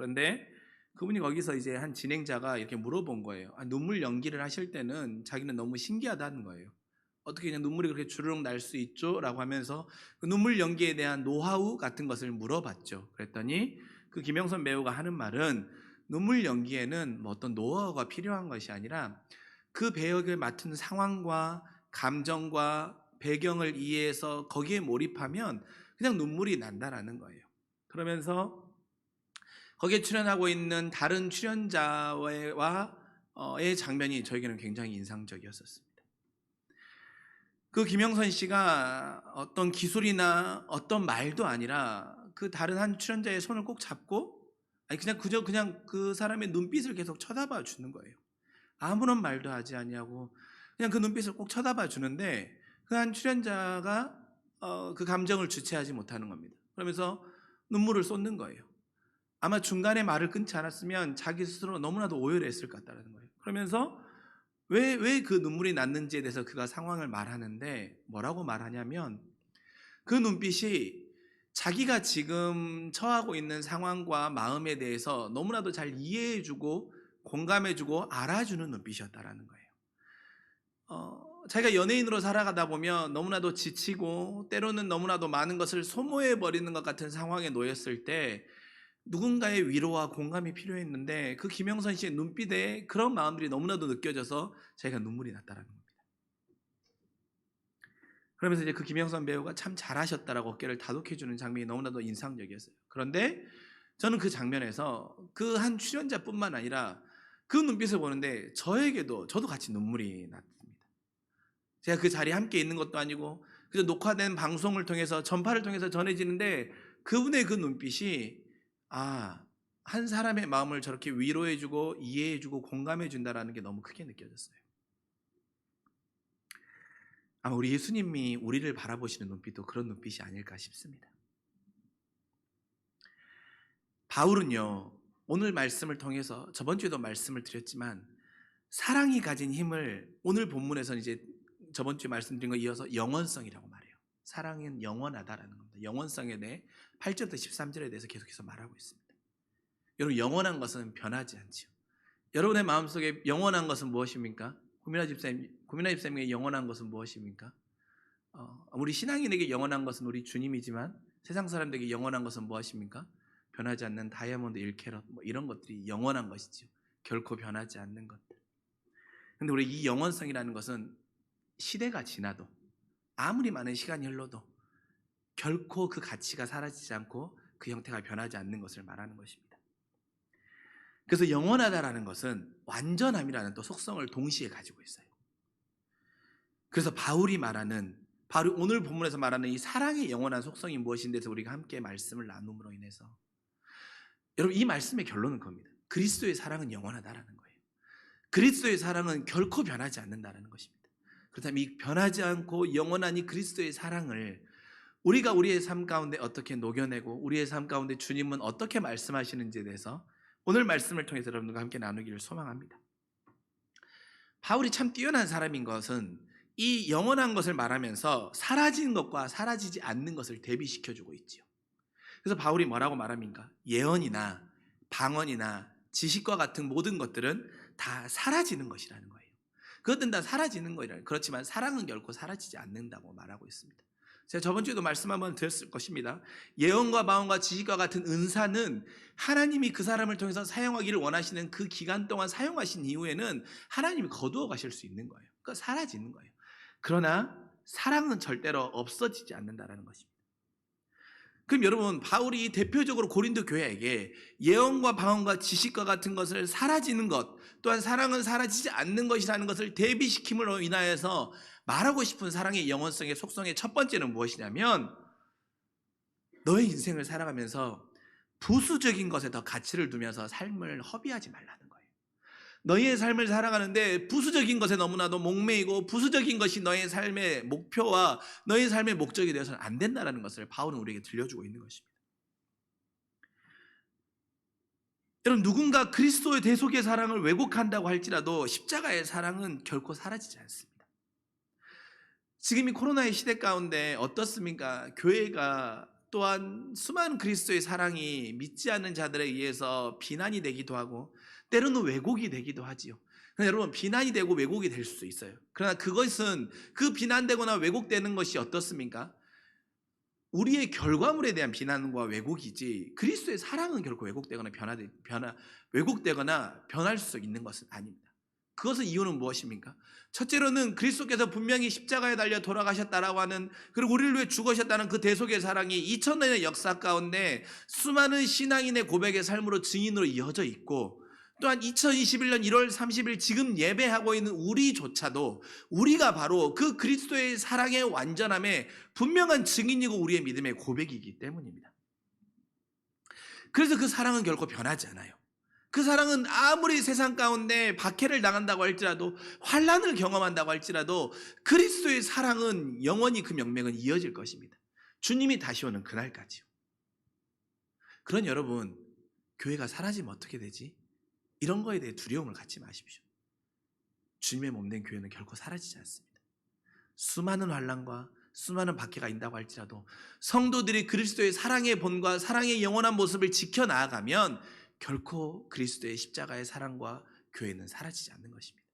그런데 그분이 거기서 이제 한 진행자가 이렇게 물어본 거예요. 눈물 연기를 하실 때는 자기는 너무 신기하다는 거예요. 어떻게 그냥 눈물이 그렇게 주르륵 날 수 있죠? 라고 하면서 그 눈물 연기에 대한 노하우 같은 것을 물어봤죠. 그랬더니 그 김영선 배우가 하는 말은 눈물 연기에는 뭐 어떤 노하우가 필요한 것이 아니라 그 배역을 맡은 상황과 감정과 배경을 이해해서 거기에 몰입하면 그냥 눈물이 난다라는 거예요. 그러면서 거기에 출연하고 있는 다른 출연자와의 장면이 저에게는 굉장히 인상적이었었습니다. 그 김영선 씨가 어떤 기술이나 어떤 말도 아니라 그 다른 한 출연자의 손을 꼭 잡고 그냥 그 사람의 눈빛을 계속 쳐다봐 주는 거예요. 아무런 말도 하지 아니하고 그냥 그 눈빛을 꼭 쳐다봐 주는데 그 한 출연자가 그 감정을 주체하지 못하는 겁니다. 그러면서 눈물을 쏟는 거예요. 아마 중간에 말을 끊지 않았으면 자기 스스로 너무나도 오해를 했을 것 같다는 거예요. 그러면서 왜 그 눈물이 났는지에 대해서 그가 상황을 말하는데 뭐라고 말하냐면 그 눈빛이 자기가 지금 처하고 있는 상황과 마음에 대해서 너무나도 잘 이해해주고 공감해주고 알아주는 눈빛이었다라는 거예요. 자기가 연예인으로 살아가다 보면 너무나도 지치고 때로는 너무나도 많은 것을 소모해버리는 것 같은 상황에 놓였을 때 누군가의 위로와 공감이 필요했는데 그 김영선 씨의 눈빛에 그런 마음들이 너무나도 느껴져서 자기가 눈물이 났다라는 겁니다. 그러면서 이제 그 김영선 배우가 참 잘하셨다라고 어깨를 다독해주는 장면이 너무나도 인상적이었어요. 그런데 저는 그 장면에서 그 한 출연자뿐만 아니라 그 눈빛을 보는데 저도 같이 눈물이 났습니다. 제가 그 자리에 함께 있는 것도 아니고 그저 녹화된 방송을 통해서 전파를 통해서 전해지는데 그분의 그 눈빛이 한 사람의 마음을 저렇게 위로해주고 이해해주고 공감해준다라는 게 너무 크게 느껴졌어요. 아마 우리 예수님이 우리를 바라보시는 눈빛도 그런 눈빛이 아닐까 싶습니다. 바울은요, 오늘 말씀을 통해서 저번 주에도 말씀을 드렸지만 사랑이 가진 힘을 오늘 본문에서는 이제 저번 주에 말씀드린 거 이어서 영원성이라고 말해요. 사랑은 영원하다라는 겁니다. 영원성에 대해 8절부터 13절에 대해서 계속해서 말하고 있습니다. 여러분, 영원한 것은 변하지 않지요. 여러분의 마음속에 영원한 것은 무엇입니까? 구민아 집사님의 영원한 것은 무엇입니까? 우리 신앙인에게 영원한 것은 우리 주님이지만 세상 사람들에게 영원한 것은 무엇입니까? 변하지 않는 다이아몬드 1캐럿 이런 것들이 영원한 것이죠. 결코 변하지 않는 것들. 근데 우리 이 영원성이라는 것은 시대가 지나도 아무리 많은 시간이 흘러도 결코 그 가치가 사라지지 않고 그 형태가 변하지 않는 것을 말하는 것입니다. 그래서 영원하다라는 것은 완전함이라는 또 속성을 동시에 가지고 있어요. 그래서 바울이 오늘 본문에서 말하는 이 사랑의 영원한 속성이 무엇인데서 우리가 함께 말씀을 나눔으로 인해서 여러분, 이 말씀의 결론은 겁니다. 그리스도의 사랑은 영원하다라는 거예요. 그리스도의 사랑은 결코 변하지 않는다라는 것입니다. 그렇다면 이 변하지 않고 영원한 이 그리스도의 사랑을 우리가 우리의 삶 가운데 어떻게 녹여내고 우리의 삶 가운데 주님은 어떻게 말씀하시는지에 대해서 오늘 말씀을 통해서 여러분들과 함께 나누기를 소망합니다. 바울이 참 뛰어난 사람인 것은 이 영원한 것을 말하면서 사라지는 것과 사라지지 않는 것을 대비시켜주고 있지요. 그래서 바울이 뭐라고 말합니까? 예언이나 방언이나 지식과 같은 모든 것들은 다 사라지는 것이라는 거예요. 그것들은 다 사라지는 거예요. 그렇지만 사랑은 결코 사라지지 않는다고 말하고 있습니다. 제가 저번 주에도 말씀 한번 드렸을 것입니다. 예언과 방언과 지식과 같은 은사는 하나님이 그 사람을 통해서 사용하기를 원하시는 그 기간 동안 사용하신 이후에는 하나님이 거두어 가실 수 있는 거예요. 그러니까 사라지는 거예요. 그러나 사랑은 절대로 없어지지 않는다는 것입니다. 그럼 여러분, 바울이 대표적으로 고린도 교회에게 예언과 방언과 지식과 같은 것을 사라지는 것, 또한 사랑은 사라지지 않는 것이라는 것을 대비시킴으로 인하여서 말하고 싶은 사랑의 영원성의 속성의 첫 번째는 무엇이냐면 너의 인생을 살아가면서 부수적인 것에 더 가치를 두면서 삶을 허비하지 말라는 거예요. 너희의 삶을 살아가는데 부수적인 것에 너무나도 목매이고 부수적인 것이 너의 삶의 목표와 너의 삶의 목적이 되어서는 안 된다는 것을 바울은 우리에게 들려주고 있는 것입니다. 여러분, 누군가 그리스도의 대속의 사랑을 왜곡한다고 할지라도 십자가의 사랑은 결코 사라지지 않습니다. 지금 이 코로나의 시대 가운데 어떻습니까? 교회가 또한 수많은 그리스도의 사랑이 믿지 않는 자들에 의해서 비난이 되기도 하고 때로는 왜곡이 되기도 하지요. 그러나 여러분, 비난이 되고 왜곡이 될 수 있어요. 그러나 그것은 그 비난되거나 왜곡되는 것이 어떻습니까? 우리의 결과물에 대한 비난과 왜곡이지 그리스도의 사랑은 결코 왜곡되거나 변할 수 있는 것은 아닙니다. 그것은 이유는 무엇입니까? 첫째로는 그리스도께서 분명히 십자가에 달려 돌아가셨다라고 하는, 그리고 우리를 위해 죽으셨다는 그 대속의 사랑이 2000년의 역사 가운데 수많은 신앙인의 고백의 삶으로 증인으로 이어져 있고, 또한 2021년 1월 30일 지금 예배하고 있는 우리조차도 우리가 바로 그 그리스도의 사랑의 완전함에 분명한 증인이고 우리의 믿음의 고백이기 때문입니다. 그래서 그 사랑은 결코 변하지 않아요. 그 사랑은 아무리 세상 가운데 박해를 당한다고 할지라도, 환난을 경험한다고 할지라도 그리스도의 사랑은 영원히 그 명맥은 이어질 것입니다. 주님이 다시 오는 그날까지요. 그런 여러분, 교회가 사라지면 어떻게 되지? 이런 거에 대해 두려움을 갖지 마십시오. 주님의 몸된 교회는 결코 사라지지 않습니다. 수많은 환난과 수많은 박해가 있다고 할지라도 성도들이 그리스도의 사랑의 본과 사랑의 영원한 모습을 지켜나가면 결코 그리스도의 십자가의 사랑과 교회는 사라지지 않는 것입니다.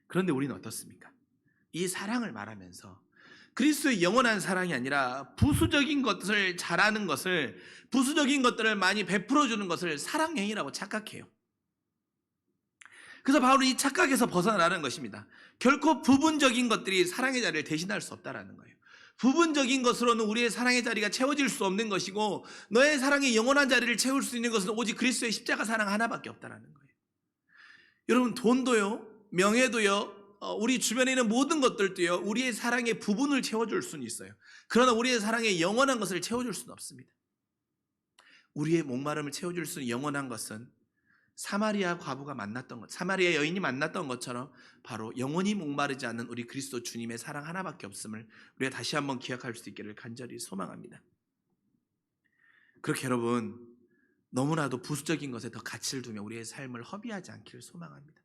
그런데 우리는 어떻습니까? 이 사랑을 말하면서 그리스도의 영원한 사랑이 아니라 부수적인 것을 잘하는 것을, 부수적인 것들을 많이 베풀어주는 것을 사랑행위라고 착각해요. 그래서 바로 이 착각에서 벗어나라는 것입니다. 결코 부분적인 것들이 사랑의 자리를 대신할 수 없다는 거예요. 부분적인 것으로는 우리의 사랑의 자리가 채워질 수 없는 것이고, 너의 사랑의 영원한 자리를 채울 수 있는 것은 오직 그리스도의 십자가 사랑 하나밖에 없다는 거예요. 여러분, 돈도요, 명예도요, 우리 주변에 있는 모든 것들도요, 우리의 사랑의 부분을 채워줄 수는 있어요. 그러나 우리의 사랑의 영원한 것을 채워줄 수는 없습니다. 우리의 목마름을 채워줄 수 있는 영원한 것은 사마리아 과부가 만났던 것, 사마리아 여인이 만났던 것처럼 바로 영원히 목마르지 않는 우리 그리스도 주님의 사랑 하나밖에 없음을 우리가 다시 한번 기억할 수 있기를 간절히 소망합니다. 그렇게 여러분, 너무나도 부수적인 것에 더 가치를 두며 우리의 삶을 허비하지 않기를 소망합니다.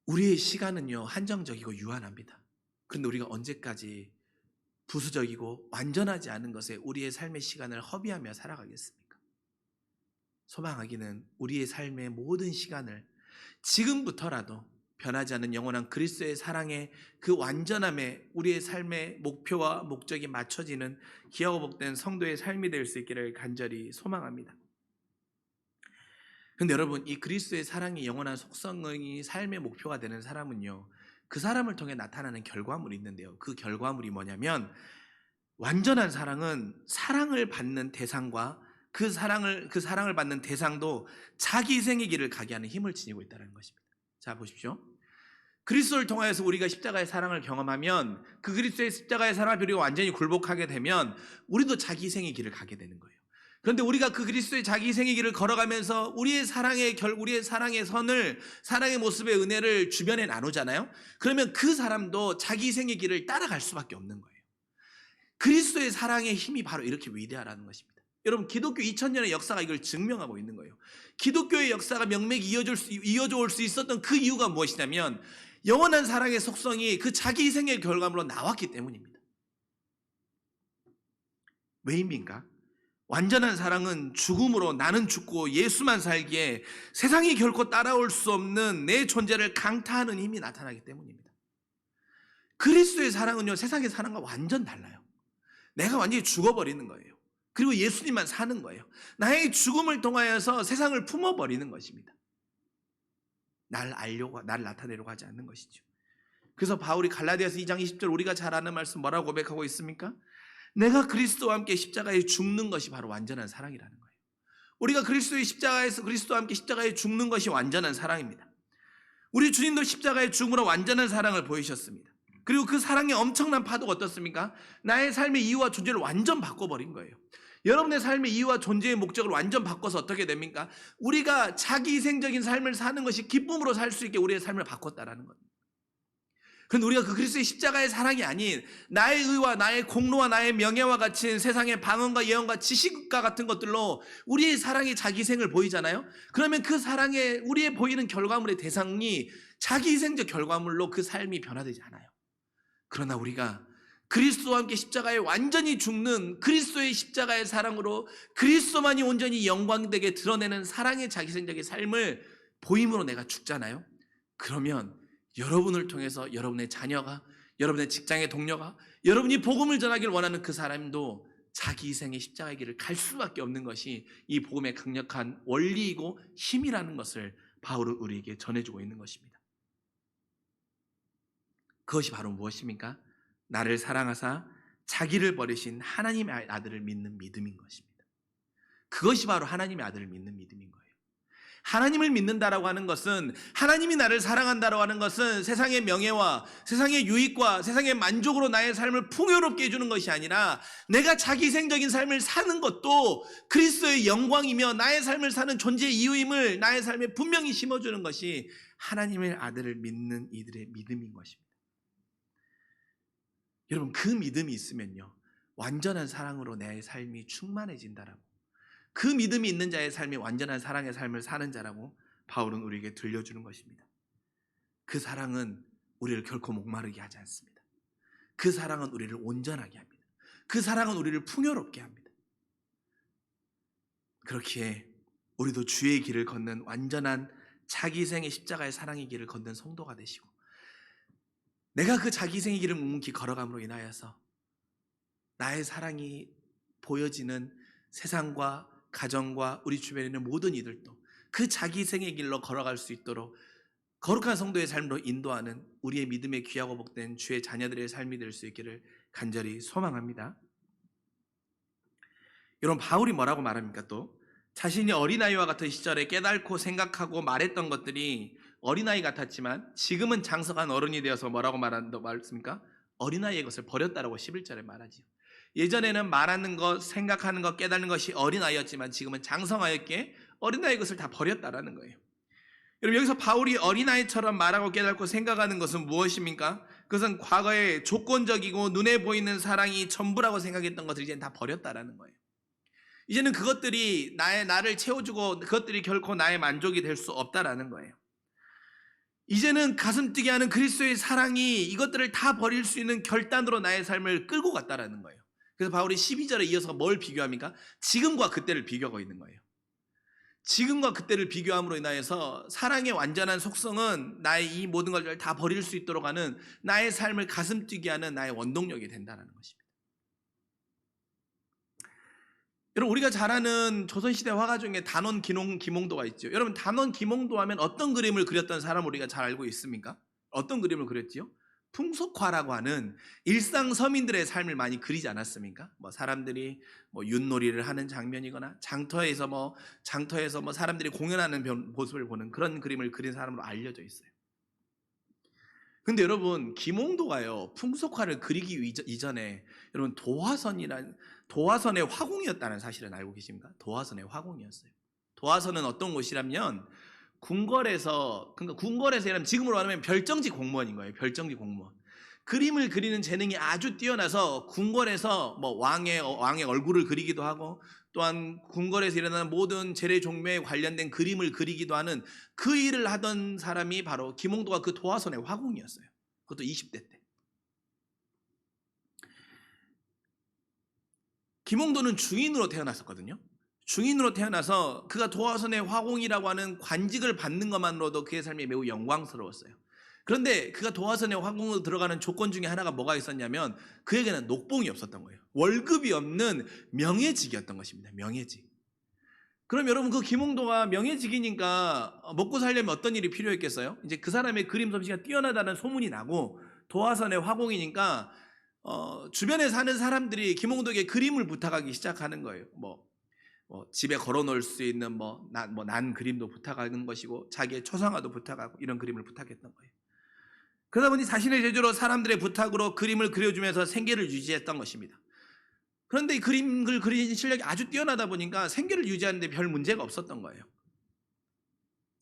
우리의 시간은요, 한정적이고 유한합니다. 그런데 우리가 언제까지 부수적이고 완전하지 않은 것에 우리의 삶의 시간을 허비하며 살아가겠습니까? 소망하기는 우리의 삶의 모든 시간을 지금부터라도 변하지 않는 영원한 그리스도의 사랑의 그 완전함에 우리의 삶의 목표와 목적이 맞춰지는 귀하고 복된 성도의 삶이 될 수 있기를 간절히 소망합니다. 그런데 여러분, 이 그리스도의 사랑의 영원한 속성이 삶의 목표가 되는 사람은요, 그 사람을 통해 나타나는 결과물이 있는데요, 그 결과물이 뭐냐면, 완전한 사랑은 사랑을 받는 대상과 그 사랑을 받는 대상도 자기 희생의 길을 가게 하는 힘을 지니고 있다는 것입니다. 자, 보십시오. 그리스도를 통하여서 우리가 십자가의 사랑을 경험하면, 그 그리스도의 십자가의 사랑을 우리가 완전히 굴복하게 되면 우리도 자기 희생의 길을 가게 되는 거예요. 그런데 우리가 그 그리스도의 자기 희생의 길을 걸어가면서 우리의 사랑의 선을, 사랑의 모습의 은혜를 주변에 나누잖아요. 그러면 그 사람도 자기 희생의 길을 따라갈 수밖에 없는 거예요. 그리스도의 사랑의 힘이 바로 이렇게 위대하다는 것입니다. 여러분, 기독교 2000년의 역사가 이걸 증명하고 있는 거예요. 기독교의 역사가 명맥이 이어져 올 수 있었던 그 이유가 무엇이냐면, 영원한 사랑의 속성이 그 자기 희생의 결과물로 나왔기 때문입니다. 왜입니까? 완전한 사랑은 죽음으로 나는 죽고 예수만 살기에 세상이 결코 따라올 수 없는 내 존재를 강타하는 힘이 나타나기 때문입니다. 그리스도의 사랑은요, 세상의 사랑과 완전 달라요. 내가 완전히 죽어버리는 거예요. 그리고 예수님만 사는 거예요. 나의 죽음을 통하여서 세상을 품어버리는 것입니다. 나를 나타내려고 하지 않는 것이죠. 그래서 바울이 갈라디아서 2장 20절 우리가 잘 아는 말씀 뭐라고 고백하고 있습니까? 내가 그리스도와 함께 십자가에 죽는 것이 바로 완전한 사랑이라는 거예요. 우리가 그리스도와 함께 십자가에 죽는 것이 완전한 사랑입니다. 우리 주님도 십자가의 죽음으로 완전한 사랑을 보이셨습니다. 그리고 그 사랑의 엄청난 파도가 어떻습니까? 나의 삶의 이유와 존재를 완전 바꿔버린 거예요. 여러분의 삶의 이유와 존재의 목적을 완전 바꿔서 어떻게 됩니까? 우리가 자기희생적인 삶을 사는 것이 기쁨으로 살 수 있게 우리의 삶을 바꿨다라는 겁니다. 그런데 우리가 그 그리스도의 십자가의 사랑이 아닌 나의 의와 나의 공로와 나의 명예와 같은 세상의 방언과 예언과 지식과 같은 것들로 우리의 사랑의 자기희생을 보이잖아요. 그러면 그 사랑에 우리의 보이는 결과물의 대상이 자기희생적 결과물로 그 삶이 변화되지 않아요. 그러나 우리가 그리스도와 함께 십자가에 완전히 죽는 그리스도의 십자가의 사랑으로 그리스도만이 온전히 영광되게 드러내는 사랑의 자기생적인 삶을 보임으로 내가 죽잖아요. 그러면 여러분을 통해서 여러분의 자녀가, 여러분의 직장의 동료가, 여러분이 복음을 전하기를 원하는 그 사람도 자기 희생의 십자가의 길을 갈 수밖에 없는 것이 이 복음의 강력한 원리이고 힘이라는 것을 바울은 우리에게 전해주고 있는 것입니다. 그것이 바로 무엇입니까? 나를 사랑하사 자기를 버리신 하나님의 아들을 믿는 믿음인 것입니다. 그것이 바로 하나님의 아들을 믿는 믿음인 거예요. 하나님을 믿는다라고 하는 것은, 하나님이 나를 사랑한다라고 하는 것은 세상의 명예와 세상의 유익과 세상의 만족으로 나의 삶을 풍요롭게 해주는 것이 아니라 내가 자기생적인 삶을 사는 것도 그리스도의 영광이며 나의 삶을 사는 존재의 이유임을 나의 삶에 분명히 심어주는 것이 하나님의 아들을 믿는 이들의 믿음인 것입니다. 여러분, 그 믿음이 있으면요, 완전한 사랑으로 내 삶이 충만해진다라고, 그 믿음이 있는 자의 삶이 완전한 사랑의 삶을 사는 자라고 바울은 우리에게 들려주는 것입니다. 그 사랑은 우리를 결코 목마르게 하지 않습니다. 그 사랑은 우리를 온전하게 합니다. 그 사랑은 우리를 풍요롭게 합니다. 그렇기에 우리도 주의 길을 걷는 완전한 자기 희생의 십자가의 사랑의 길을 걷는 성도가 되시고, 내가 그 자기 희생의 길을 묵묵히 걸어감으로 인하여서 나의 사랑이 보여지는 세상과 가정과 우리 주변에 있는 모든 이들도 그 자기 희생의 길로 걸어갈 수 있도록 거룩한 성도의 삶으로 인도하는 우리의 믿음의 귀하고 복된 주의 자녀들의 삶이 될 수 있기를 간절히 소망합니다. 여러분, 바울이 뭐라고 말합니까? 또 자신이 어린아이와 같은 시절에 깨닫고 생각하고 말했던 것들이 어린아이 같았지만 지금은 장성한 어른이 되어서 뭐라고 말한다고 말했습니까? 어린아이의 것을 버렸다라고 11절에 말하지요. 예전에는 말하는 것, 생각하는 것, 깨닫는 것이 어린아이였지만 지금은 장성하였기에 어린아이의 것을 다 버렸다라는 거예요. 여러분, 여기서 바울이 어린아이처럼 말하고 깨닫고 생각하는 것은 무엇입니까? 그것은 과거에 조건적이고 눈에 보이는 사랑이 전부라고 생각했던 것들을 이제는 다 버렸다라는 거예요. 이제는 그것들이 나를 채워주고 그것들이 결코 나의 만족이 될 수 없다라는 거예요. 이제는 가슴 뛰게 하는 그리스도의 사랑이 이것들을 다 버릴 수 있는 결단으로 나의 삶을 끌고 갔다라는 거예요. 그래서 바울이 12절에 이어서 뭘 비교합니까? 지금과 그때를 비교하고 있는 거예요. 지금과 그때를 비교함으로 인하여서 사랑의 완전한 속성은 나의 이 모든 것들을 다 버릴 수 있도록 하는 나의 삶을 가슴 뛰게 하는 나의 원동력이 된다는 것입니다. 여러분, 우리가 잘 아는 조선시대 화가 중에 단원 김홍도가 있죠. 여러분, 단원 김홍도 하면 어떤 그림을 그렸던 사람 우리가 잘 알고 있습니까? 어떤 그림을 그렸지요? 풍속화라고 하는 일상 서민들의 삶을 많이 그리지 않았습니까? 뭐 사람들이 윷놀이를 하는 장면이거나 장터에서 사람들이 공연하는 모습을 보는 그런 그림을 그린 사람으로 알려져 있어요. 근데 여러분, 김홍도가요, 풍속화를 그리기 이전에 여러분 도화선의 화공이었다는 사실은 알고 계십니까? 도화선의 화공이었어요. 도화선은 어떤 곳이라면 그러니까 궁궐에서 일하면 지금으로 말하면 별정직 공무원인 거예요. 별정직 공무원. 그림을 그리는 재능이 아주 뛰어나서 궁궐에서 왕의 얼굴을 그리기도 하고 또한 궁궐에서 일어나는 모든 재래 종묘에 관련된 그림을 그리기도 하는 그 일을 하던 사람이 바로 김홍도가 그 도화선의 화공이었어요. 그것도 20대 때. 김홍도는 중인으로 태어났었거든요. 중인으로 태어나서 그가 도화선의 화공이라고 하는 관직을 받는 것만으로도 그의 삶이 매우 영광스러웠어요. 그런데 그가 도화선의 화공으로 들어가는 조건 중에 하나가 뭐가 있었냐면 그에게는 녹봉이 없었던 거예요. 월급이 없는 명예직이었던 것입니다. 명예직. 그럼 여러분, 그 김홍도가 명예직이니까 먹고 살려면 어떤 일이 필요했겠어요? 이제 그 사람의 그림 솜씨가 뛰어나다는 소문이 나고 도화선의 화공이니까 주변에 사는 사람들이 김홍도에게 그림을 부탁하기 시작하는 거예요. 집에 걸어놓을 수 있는 난 그림도 부탁하는 것이고 자기의 초상화도 부탁하고 이런 그림을 부탁했던 거예요. 그러다 보니 자신의 재주로 사람들의 부탁으로 그림을 그려주면서 생계를 유지했던 것입니다. 그런데 이 그림을 그리는 실력이 아주 뛰어나다 보니까 생계를 유지하는데 별 문제가 없었던 거예요.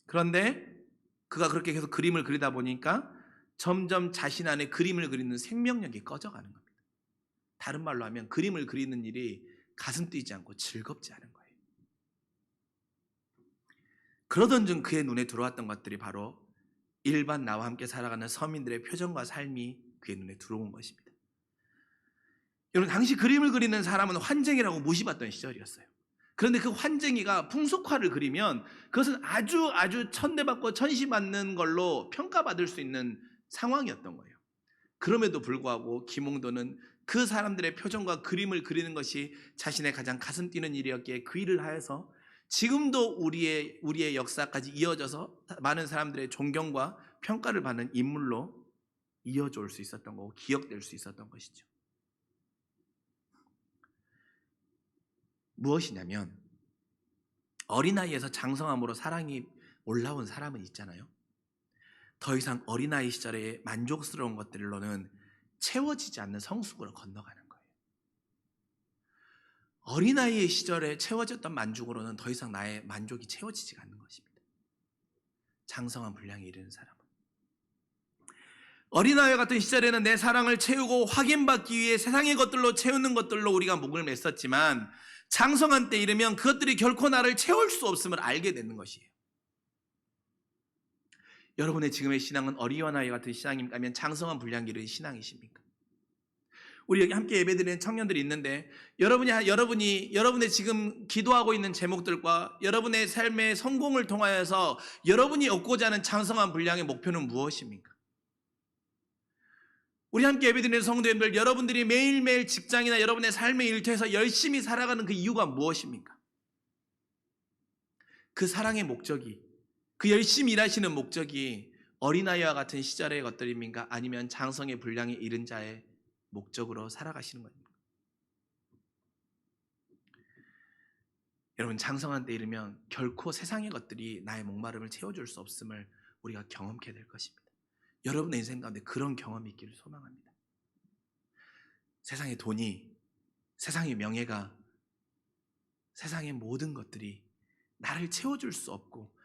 그런데 그가 그렇게 계속 그림을 그리다 보니까 점점 자신 안에 그림을 그리는 생명력이 꺼져가는 겁니다. 다른 말로 하면 그림을 그리는 일이 가슴 뛰지 않고 즐겁지 않은 거예요. 그러던 중 그의 눈에 들어왔던 것들이 바로 일반 나와 함께 살아가는 서민들의 표정과 삶이 그의 눈에 들어온 것입니다. 여러분, 당시 그림을 그리는 사람은 환쟁이라고 무시받던 시절이었어요. 그런데 그 환쟁이가 풍속화를 그리면 그것은 아주 천대받고 천시받는 걸로 평가받을 수 있는 상황이었던 거예요. 그럼에도 불구하고 김홍도는 그 사람들의 표정과 그림을 그리는 것이 자신의 가장 가슴 뛰는 일이었기에 그 일을 하여서 지금도 우리의 역사까지 이어져서 많은 사람들의 존경과 평가를 받는 인물로 이어져 올 수 있었던 거고 기억될 수 있었던 것이죠. 무엇이냐면 어린아이에서 장성함으로 사랑이 올라온 사람은 있잖아요. 더 이상 어린아이 시절의 만족스러운 것들로는 채워지지 않는 성숙으로 건너가는 거예요. 어린아이의 시절에 채워졌던 만족으로는 더 이상 나의 만족이 채워지지 않는 것입니다. 장성한 분량에 이르는 사람은. 어린아이와 같은 시절에는 내 사랑을 채우고 확인받기 위해 세상의 것들로 채우는 것들로 우리가 목을 맸었지만 장성한 때 이르면 그것들이 결코 나를 채울 수 없음을 알게 되는 것이에요. 여러분의 지금의 신앙은 어린아이 같은 신앙입니까? 아니면 장성한 분량에 이르는 신앙이십니까? 우리 여기 함께 예배드리는 청년들이 있는데 여러분의 지금 기도하고 있는 제목들과 여러분의 삶의 성공을 통하여서 여러분이 얻고자 하는 장성한 분량의 목표는 무엇입니까? 우리 함께 예배드리는 성도님들, 여러분들이 매일매일 직장이나 여러분의 삶의 일터에서 열심히 살아가는 그 이유가 무엇입니까? 그 사랑의 목적이, 그 열심히 일하시는 목적이 어린아이와 같은 시절의 것들입니까? 아니면 장성의 분량에 이른 자의 목적으로 살아가시는 겁니까? 여러분, 장성한 때 이르면 결코 세상의 것들이 나의 목마름을 채워줄 수 없음을 우리가 경험케 될 것입니다. 여러분의 인생 가운데 그런 경험이 있기를 소망합니다. 세상의 돈이, 세상의 명예가, 세상의 모든 것들이 나를 채워줄 수 없고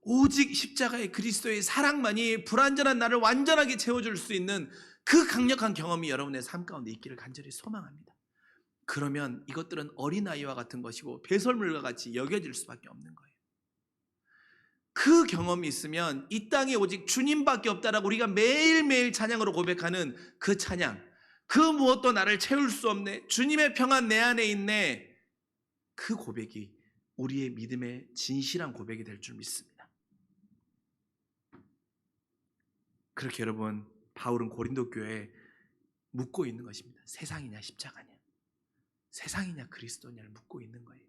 오직 십자가의 그리스도의 사랑만이 불완전한 나를 완전하게 채워줄 수 있는 그 강력한 경험이 여러분의 삶 가운데 있기를 간절히 소망합니다. 그러면 이것들은 어린아이와 같은 것이고 배설물과 같이 여겨질 수밖에 없는 거예요. 그 경험이 있으면 이 땅에 오직 주님밖에 없다라고 우리가 매일매일 찬양으로 고백하는 그 찬양, 그 무엇도 나를 채울 수 없네, 주님의 평안 내 안에 있네, 그 고백이 우리의 믿음의 진실한 고백이 될 줄 믿습니다. 그렇게 여러분, 바울은 고린도 교회에 묻고 있는 것입니다. 세상이냐 십자가냐, 세상이냐 그리스도냐를 묻고 있는 거예요.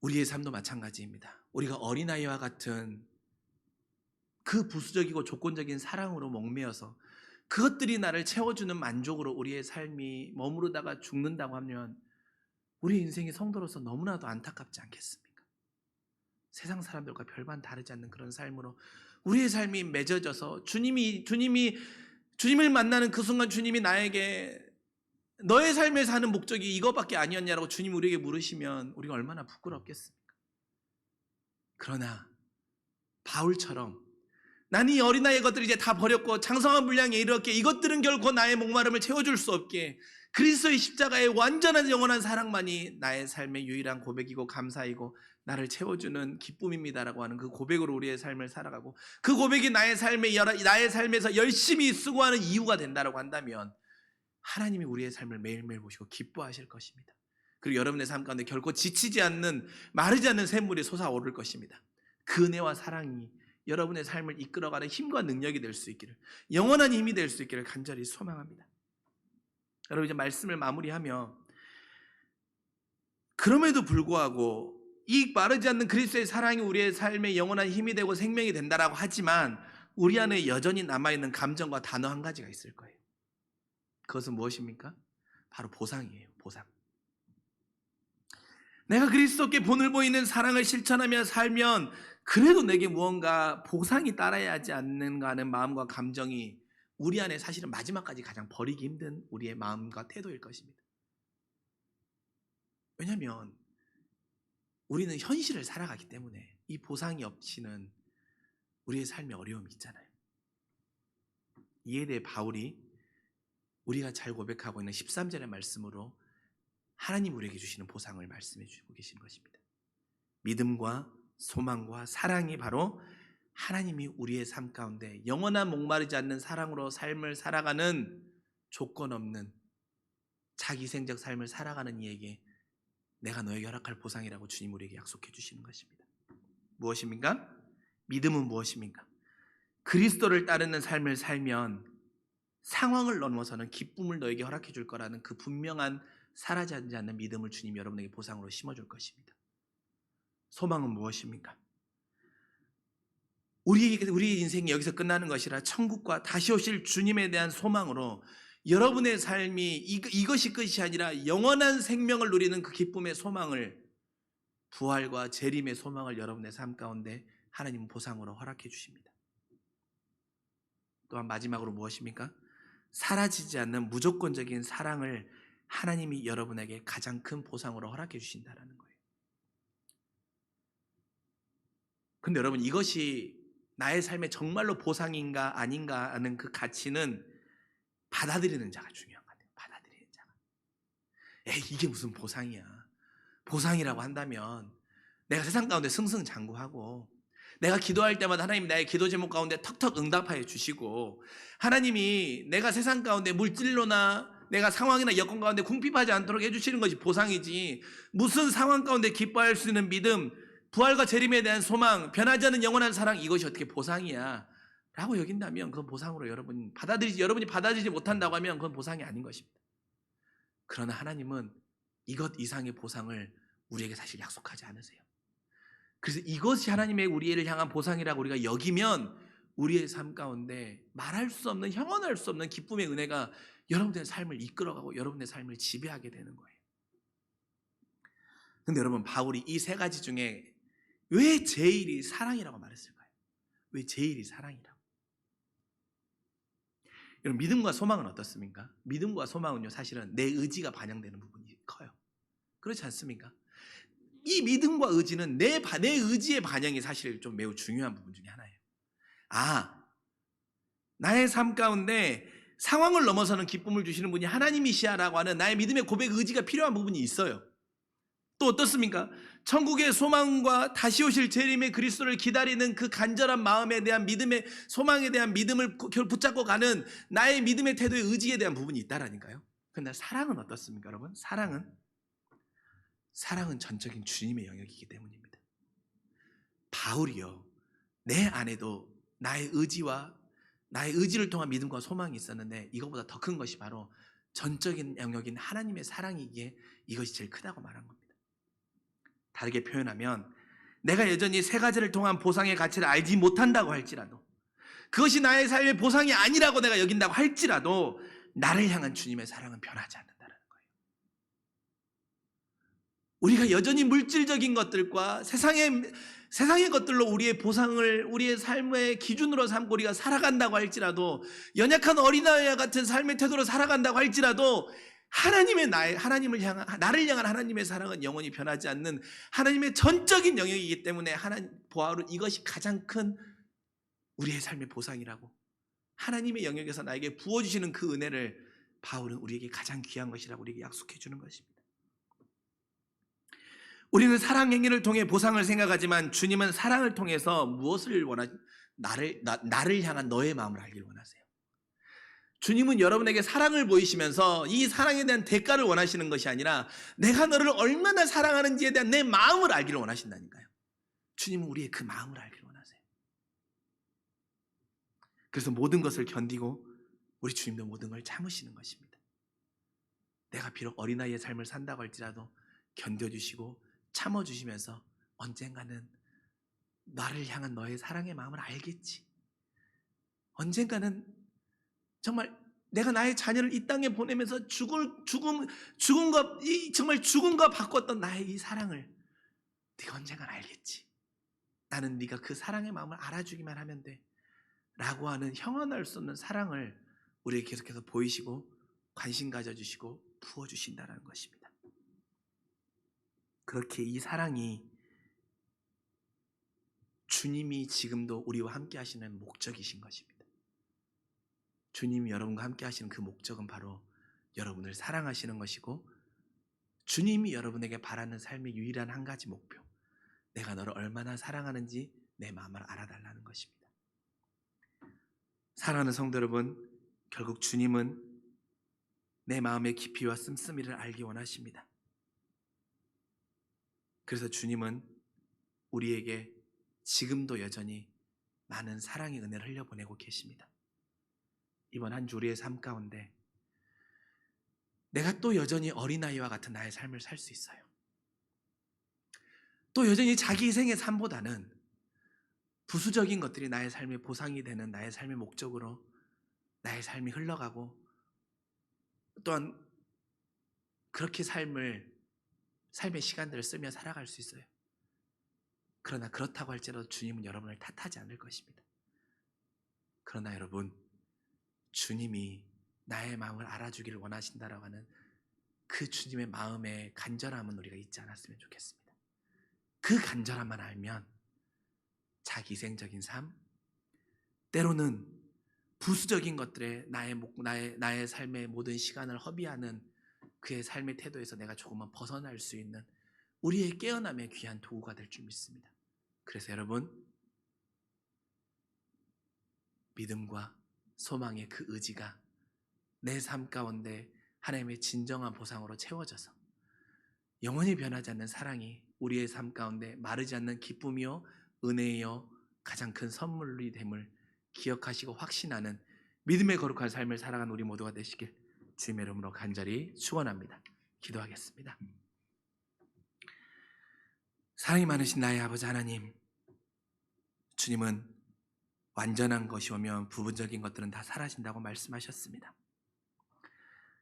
우리의 삶도 마찬가지입니다. 우리가 어린아이와 같은 그 부수적이고 조건적인 사랑으로 목매어서 그것들이 나를 채워주는 만족으로 우리의 삶이 머무르다가 죽는다고 하면 우리 인생의 성도로서 너무나도 안타깝지 않겠습니까? 세상 사람들과 별반 다르지 않는 그런 삶으로 우리의 삶이 맺어져서 주님을 만나는 그 순간 주님이 나에게 너의 삶에 사는 목적이 이것밖에 아니었냐라고 주님이 우리에게 물으시면 우리가 얼마나 부끄럽겠습니까? 그러나 바울처럼 난 이 어린아이의 것들을 이제 다 버렸고 장성한 분량에 이르렀기에 이것들은 결코 나의 목마름을 채워줄 수 없기에 그리스도의 십자가의 완전한 영원한 사랑만이 나의 삶의 유일한 고백이고 감사이고 나를 채워주는 기쁨입니다라고 하는 그 고백으로 우리의 삶을 살아가고 그 고백이 나의 삶에서 열심히 수고하는 이유가 된다라고 한다면 하나님이 우리의 삶을 매일매일 보시고 기뻐하실 것입니다. 그리고 여러분의 삶 가운데 결코 지치지 않는 마르지 않는 샘물이 솟아오를 것입니다. 그 은혜와 사랑이 여러분의 삶을 이끌어가는 힘과 능력이 될 수 있기를, 영원한 힘이 될 수 있기를 간절히 소망합니다. 여러분, 이제 말씀을 마무리하며 그럼에도 불구하고 이 마르지 않는 그리스도의 사랑이 우리의 삶의 영원한 힘이 되고 생명이 된다라고 하지만 우리 안에 여전히 남아있는 감정과 단어 한 가지가 있을 거예요. 그것은 무엇입니까? 바로 보상이에요. 보상. 내가 그리스도께 본을 보이는 사랑을 실천하며 살면 그래도 내게 무언가 보상이 따라야 하지 않는가 하는 마음과 감정이 우리 안에 사실은 마지막까지 가장 버리기 힘든 우리의 마음과 태도일 것입니다. 왜냐하면 우리는 현실을 살아가기 때문에 이 보상이 없이는 우리의 삶에 어려움이 있잖아요. 이에 대해 바울이 우리가 잘 고백하고 있는 13절의 말씀으로 하나님 우리에게 주시는 보상을 말씀해 주고 계신 것입니다. 믿음과 소망과 사랑이 바로 하나님이 우리의 삶 가운데 영원한 목마르지 않는 사랑으로 삶을 살아가는 조건 없는 자기생적 삶을 살아가는 이에게 내가 너에게 허락할 보상이라고 주님 우리에게 약속해 주시는 것입니다. 무엇입니까? 믿음은 무엇입니까? 그리스도를 따르는 삶을 살면 상황을 넘어서는 기쁨을 너에게 허락해 줄 거라는 그 분명한 사라지지 않는 믿음을 주님 여러분에게 보상으로 심어줄 것입니다. 소망은 무엇입니까? 우리 인생이 여기서 끝나는 것이라 천국과 다시 오실 주님에 대한 소망으로 여러분의 삶이 이것이 끝이 아니라 영원한 생명을 누리는 그 기쁨의 소망을, 부활과 재림의 소망을 여러분의 삶 가운데 하나님은 보상으로 허락해 주십니다. 또한 마지막으로 무엇입니까? 사라지지 않는 무조건적인 사랑을 하나님이 여러분에게 가장 큰 보상으로 허락해 주신다는 거예요. 근데 여러분, 이것이 나의 삶에 정말로 보상인가 아닌가 하는 그 가치는 받아들이는 자가 중요한 것 같아요. 받아들이는 자가. 이게 무슨 보상이야. 보상이라고 한다면 내가 세상 가운데 승승장구하고, 내가 기도할 때마다 하나님 나의 기도 제목 가운데 턱턱 응답하여 주시고, 하나님이 내가 세상 가운데 물질로나 내가 상황이나 여건 가운데 궁핍하지 않도록 해주시는 것이 보상이지, 무슨 상황 가운데 기뻐할 수 있는 믿음, 부활과 재림에 대한 소망, 변하지 않는 영원한 사랑, 이것이 어떻게 보상이야 라고 여긴다면 그건 보상으로 여러분이 받아들이지 못한다고 하면 그건 보상이 아닌 것입니다. 그러나 하나님은 이것 이상의 보상을 우리에게 사실 약속하지 않으세요. 그래서 이것이 하나님의 우리를 향한 보상이라고 우리가 여기면 우리의 삶 가운데 말할 수 없는, 형언할 수 없는 기쁨의 은혜가 여러분의 삶을 이끌어가고 여러분의 삶을 지배하게 되는 거예요. 근데 여러분, 바울이 이 세 가지 중에 왜 제일이 사랑이라고 말했을까요? 왜 제일이 사랑이라고? 여러분, 믿음과 소망은 어떻습니까? 믿음과 소망은요, 사실은 내 의지가 반영되는 부분이 커요. 그렇지 않습니까? 이 믿음과 의지는 내 의지의 반영이 사실 좀 매우 중요한 부분 중에 하나예요. 나의 삶 가운데 상황을 넘어서는 기쁨을 주시는 분이 하나님이시야라고 하는 나의 믿음의 고백, 의지가 필요한 부분이 있어요. 또 어떻습니까? 천국의 소망과 다시 오실 재림의 그리스도를 기다리는 그 간절한 마음에 대한 믿음의 소망에 대한 믿음을 붙잡고 가는 나의 믿음의 태도의 의지에 대한 부분이 있다라니까요. 그런데 사랑은 어떻습니까, 여러분? 사랑은 전적인 주님의 영역이기 때문입니다. 바울이요, 내 안에도 나의 의지를 통한 믿음과 소망이 있었는데 이것보다 더 큰 것이 바로 전적인 영역인 하나님의 사랑이기에 이것이 제일 크다고 말한 겁니다. 다르게 표현하면 내가 여전히 세 가지를 통한 보상의 가치를 알지 못한다고 할지라도, 그것이 나의 삶의 보상이 아니라고 내가 여긴다고 할지라도 나를 향한 주님의 사랑은 변하지 않는다는 거예요. 우리가 여전히 물질적인 것들과 세상의 것들로 우리의 보상을 우리의 삶의 기준으로 삼고 우리가 살아간다고 할지라도, 연약한 어린아이와 같은 삶의 태도로 살아간다고 할지라도 나를 향한 하나님의 사랑은 영원히 변하지 않는 하나님의 전적인 영역이기 때문에 바울은 이것이 가장 큰 우리의 삶의 보상이라고, 하나님의 영역에서 나에게 부어주시는 그 은혜를 바울은 우리에게 가장 귀한 것이라고 우리에게 약속해 주는 것입니다. 우리는 사랑 행위를 통해 보상을 생각하지만 주님은 사랑을 통해서 무엇을 나를 향한 너의 마음을 알기를 원하세요. 주님은 여러분에게 사랑을 보이시면서 이 사랑에 대한 대가를 원하시는 것이 아니라 내가 너를 얼마나 사랑하는지에 대한 내 마음을 알기를 원하신다니까요. 주님은 우리의 그 마음을 알기를 원하세요. 그래서 모든 것을 견디고 우리 주님도 모든 걸 참으시는 것입니다. 내가 비록 어린아이의 삶을 산다고 할지라도 견뎌주시고 참아주시면서 언젠가는 나를 향한 너의 사랑의 마음을 알겠지. 언젠가는 정말 내가 나의 자녀를 이 땅에 보내면서 죽음과 바꿨던 나의 이 사랑을 네가 언젠간 알겠지. 나는 네가 그 사랑의 마음을 알아주기만 하면 돼 라고 하는 형언할 수 없는 사랑을 우리에게 계속해서 보이시고 관심 가져주시고 부어주신다는 것입니다. 그렇게 이 사랑이 주님이 지금도 우리와 함께 하시는 목적이신 것입니다. 주님이 여러분과 함께 하시는 그 목적은 바로 여러분을 사랑하시는 것이고, 주님이 여러분에게 바라는 삶의 유일한 한 가지 목표, 내가 너를 얼마나 사랑하는지 내 마음을 알아달라는 것입니다. 사랑하는 성도 여러분, 결국 주님은 내 마음의 깊이와 씀씀이를 알기 원하십니다. 그래서 주님은 우리에게 지금도 여전히 많은 사랑의 은혜를 흘려보내고 계십니다. 이번 한 주 우리의 삶 가운데 내가 또 여전히 어린아이와 같은 나의 삶을 살 수 있어요. 또 여전히 자기 희생의 삶보다는 부수적인 것들이 나의 삶의 보상이 되는 나의 삶의 목적으로 나의 삶이 흘러가고, 또한 그렇게 삶의 시간들을 쓰며 살아갈 수 있어요. 그러나 그렇다고 할지라도 주님은 여러분을 탓하지 않을 것입니다. 그러나 여러분, 주님이 나의 마음을 알아주기를 원하신다라고 하는 그 주님의 마음의 간절함은 우리가 잊지 않았으면 좋겠습니다. 그 간절함만 알면 자기희생적인 삶, 때로는 부수적인 것들에 나의 삶의 모든 시간을 허비하는 그의 삶의 태도에서 내가 조금만 벗어날 수 있는 우리의 깨어남의 귀한 도구가 될 줄 믿습니다. 그래서 여러분, 믿음과 소망의 그 의지가 내 삶 가운데 하나님의 진정한 보상으로 채워져서 영원히 변하지 않는 사랑이 우리의 삶 가운데 마르지 않는 기쁨이요 은혜요 가장 큰 선물이 됨을 기억하시고 확신하는 믿음의 거룩한 삶을 살아가는 우리 모두가 되시길 주님의 이름으로 간절히 축원합니다. 기도하겠습니다. 사랑이 많으신 나의 아버지 하나님, 주님은 완전한 것이 오면 부분적인 것들은 다 사라진다고 말씀하셨습니다.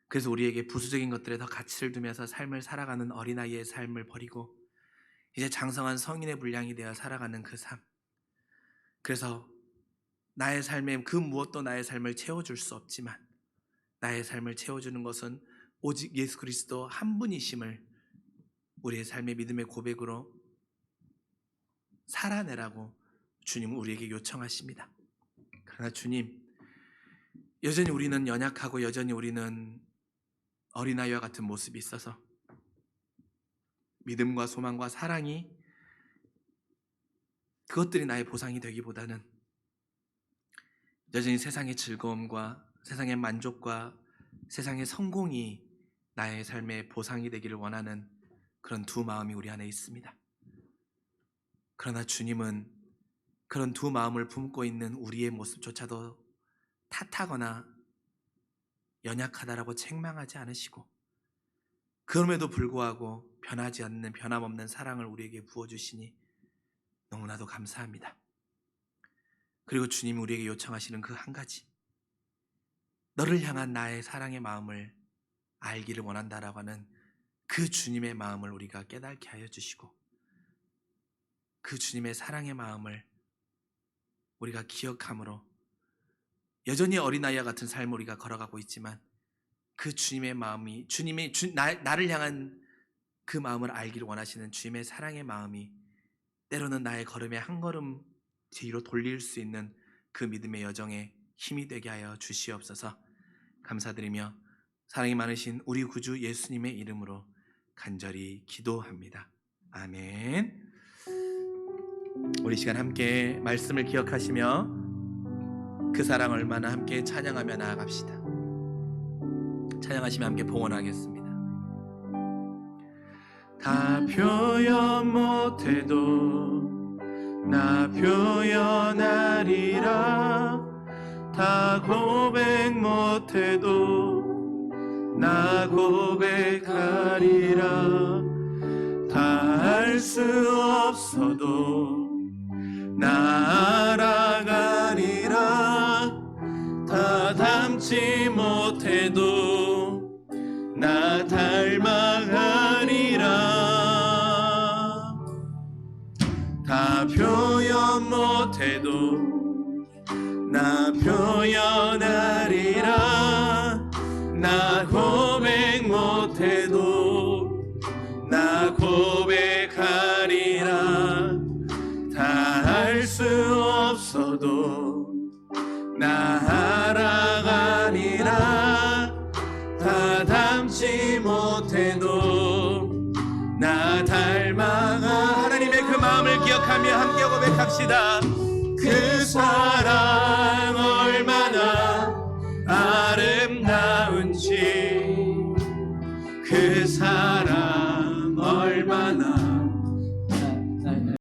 그래서 우리에게 부수적인 것들에 더 가치를 두면서 삶을 살아가는 어린아이의 삶을 버리고 이제 장성한 성인의 분량이 되어 살아가는 그 삶, 그래서 나의 삶에 그 무엇도 나의 삶을 채워줄 수 없지만 나의 삶을 채워주는 것은 오직 예수 그리스도 한 분이심을 우리의 삶의 믿음의 고백으로 살아내라고 주님은 우리에게 요청하십니다. 그러나 주님, 여전히 우리는 연약하고 여전히 우리는 어린아이와 같은 모습이 있어서 믿음과 소망과 사랑이 그것들이 나의 보상이 되기보다는 여전히 세상의 즐거움과 세상의 만족과 세상의 성공이 나의 삶의 보상이 되기를 원하는 그런 두 마음이 우리 안에 있습니다. 그러나 주님은 그런 두 마음을 품고 있는 우리의 모습조차도 탓하거나 연약하다라고 책망하지 않으시고 그럼에도 불구하고 변하지 않는 변함없는 사랑을 우리에게 부어주시니 너무나도 감사합니다. 그리고 주님이 우리에게 요청하시는 그 한 가지, 너를 향한 나의 사랑의 마음을 알기를 원한다라고 하는 그 주님의 마음을 우리가 깨닫게 하여 주시고 그 주님의 사랑의 마음을 우리가 기억함으로 여전히 어린아이와 같은 삶을 우리가 걸어가고 있지만 그 주님의 마음이 나를 향한 그 마음을 알기를 원하시는 주님의 사랑의 마음이 때로는 나의 걸음에 한 걸음 뒤로 돌릴 수 있는 그 믿음의 여정에 힘이 되게 하여 주시옵소서. 감사드리며 사랑이 많으신 우리 구주 예수님의 이름으로 간절히 기도합니다. 아멘. 우리 시간 함께 말씀을 기억하시며 그 사랑 얼마나 함께 찬양하며 나아갑시다. 찬양하시며 함께 봉헌하겠습니다. 다 표현 못해도 나 표현하리라. 다 고백 못해도 나 고백하리라. 다 알 수 없어도 나 알아가리라. 다 닮지 못해도 나 닮아가리라. 다 표현 못해도 나 표현하리라. 나 고백 못해도 나 고백하리라. 다 알 수 없어도 나 알아가리라. 다 닮지 못해도 나 닮아가. 하나님의 그 마음을 기억하며 함께 고백합시다. 그 사랑 얼마나 아름다운지 사랑